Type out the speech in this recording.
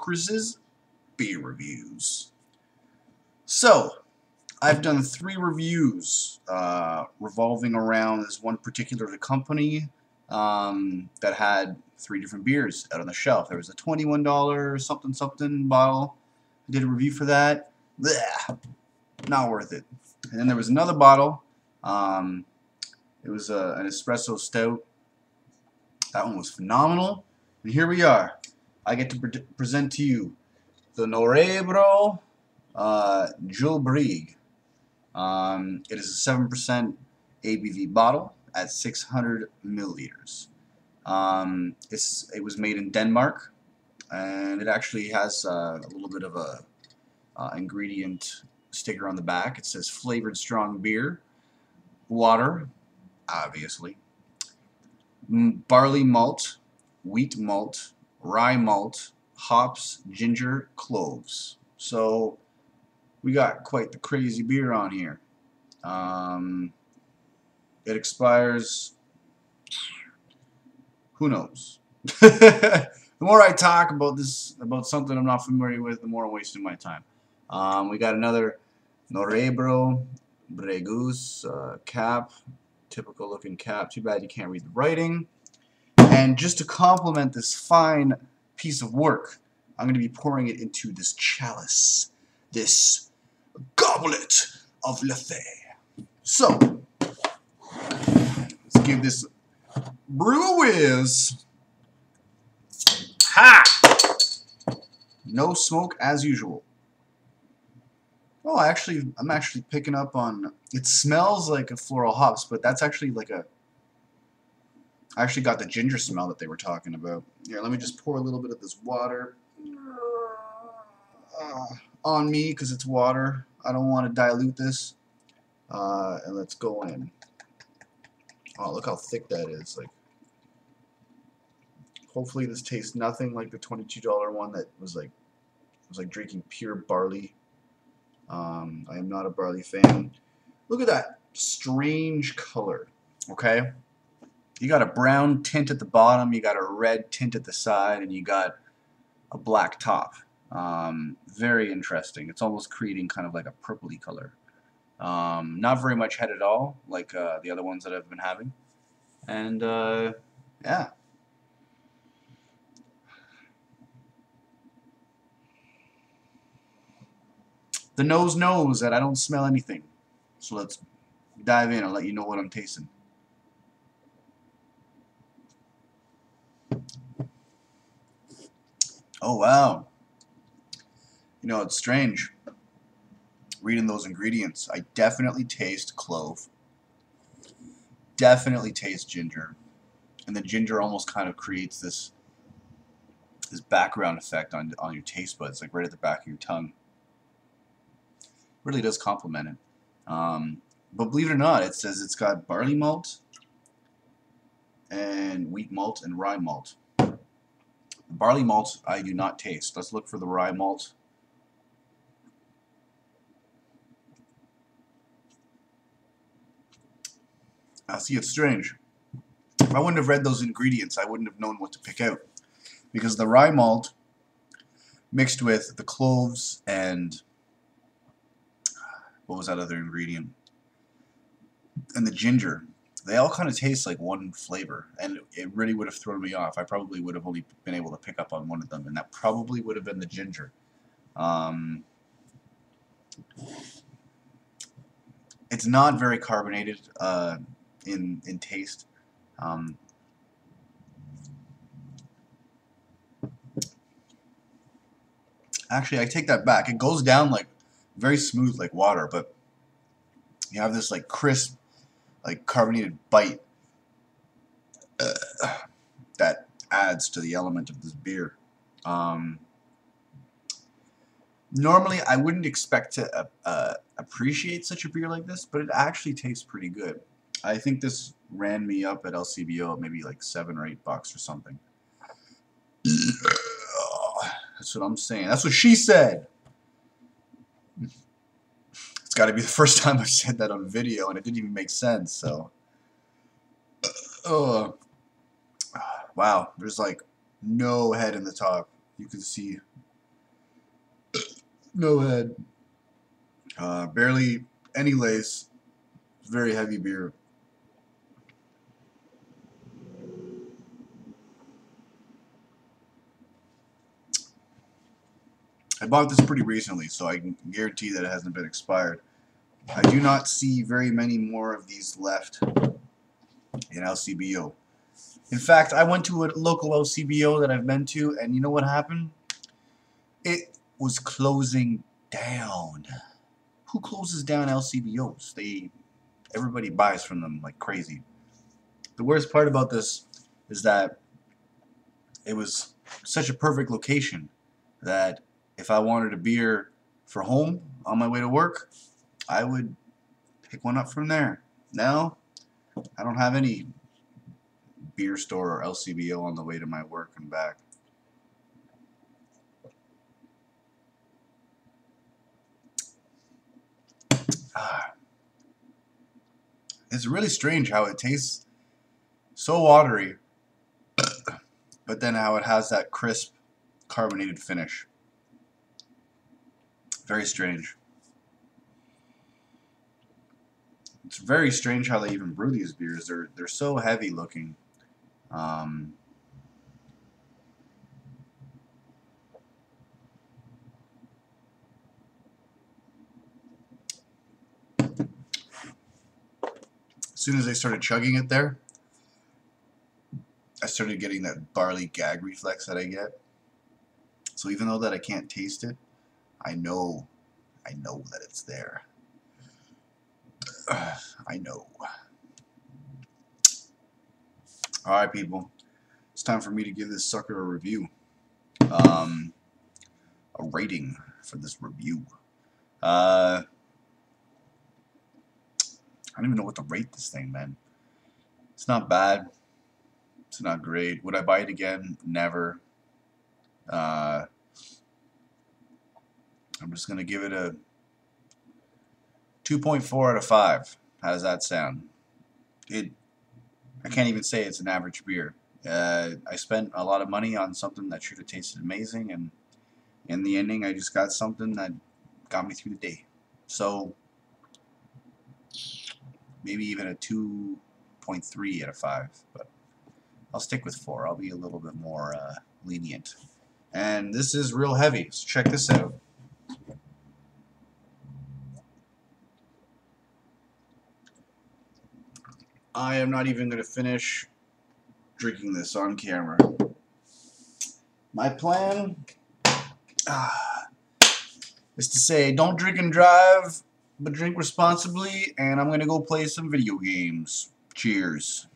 Chris's beer reviews. So, I've done 3 reviews revolving around this one particular company that had 3 different beers out on the shelf. There was a $21 something something bottle. I did a review for that. Blech, not worth it. And then there was another bottle. It was an espresso stout. That one was phenomenal. And here we are. I get to present to you the Nørrebro Julebryg. It is a 7% ABV bottle at 600 milliliters. It was made in Denmark, and it actually has a little bit of a ingredient sticker on the back. It says flavored strong beer, water, obviously, barley malt, wheat malt, rye malt, hops, ginger, cloves. So we got quite the crazy beer on here. It expires, who knows? The more I talk about something I'm not familiar with, the more I'm wasting my time. We got another Nørrebro Bryghus cap, typical looking cap. Too bad you can't read the writing. And just to complement this fine piece of work, I'm going to be pouring it into this chalice, this goblet of Leffe. So, let's give this brew a whiz. Ha! No smoke as usual. Oh, I'm actually picking up on, it smells like a floral hops, but that's actually like a, I actually got the ginger smell that they were talking about. Here, let me just pour a little bit of this water on me, because it's water. I don't want to dilute this. And let's go in. Oh, look how thick that is. Like, hopefully this tastes nothing like the $22 one that was like drinking pure barley. I am not a barley fan. Look at that strange color. Okay, you got a brown tint at the bottom, you got a red tint at the side, and you got a black top. Very interesting. It's almost creating kind of like a purpley color. Not very much head at all, like the other ones that I've been having. And yeah. The nose knows that I don't smell anything. So let's dive in and let you know what I'm tasting. Oh wow. You know, it's strange reading those ingredients. I definitely taste clove. Definitely taste ginger. And the ginger almost kind of creates this background effect on your taste buds, like right at the back of your tongue. Really does complement it. But believe it or not, it says it's got barley malt and wheat malt and rye malt. The barley malt I do not taste. Let's look for the rye malt. See, it's strange. If I wouldn't have read those ingredients, I wouldn't have known what to pick out. Because the rye malt mixed with the cloves and what was that other ingredient? And the ginger, they all kind of taste like one flavor, and it really would have thrown me off. I probably would have only been able to pick up on one of them, and that probably would have been the ginger. It's not very carbonated in taste. Actually, I take that back. It goes down like very smooth like water, but you have this like crisp, like carbonated bite that adds to the element of this beer. Normally, I wouldn't expect to appreciate such a beer like this, but it actually tastes pretty good. I think this ran me up at LCBO at maybe like $7 or $8 or something. That's what I'm saying. That's what she said. It's got to be the first time I've said that on video, and it didn't even make sense. So, wow, there's like no head in the top. You can see No head. Barely any lace. Very heavy beer. I bought this pretty recently, so I can guarantee that it hasn't been expired. I do not see very many more of these left in LCBO. In fact, I went to a local LCBO that I've been to, and you know what happened? It was closing down. Who closes down LCBOs? Everybody buys from them like crazy. The worst part about this is that it was such a perfect location that if I wanted a beer for home on my way to work, I would pick one up from there. Now, I don't have any beer store or LCBO on the way to my work and back. It's really strange how it tastes so watery, but then how it has that crisp, carbonated finish. Very strange. It's very strange how they even brew these beers. They're so heavy looking. As soon as I started chugging it there, I started getting that barley gag reflex that I get. So even though that I can't taste it, I know that it's there. I know. Alright, people. It's time for me to give this sucker a review. A rating for this review. I don't even know what to rate this thing, man. It's not bad. It's not great. Would I buy it again? Never. I'm just going to give it a 2.4 out of 5. How does that sound? I can't even say it's an average beer. I spent a lot of money on something that should have tasted amazing, and in the ending I just got something that got me through the day. So maybe even a 2.3 out of 5, but I'll stick with 4. I'll be a little bit more lenient. And this is real heavy, so check this out. I am not even going to finish drinking this on camera. My plan is to say don't drink and drive, but drink responsibly, and I'm going to go play some video games. Cheers.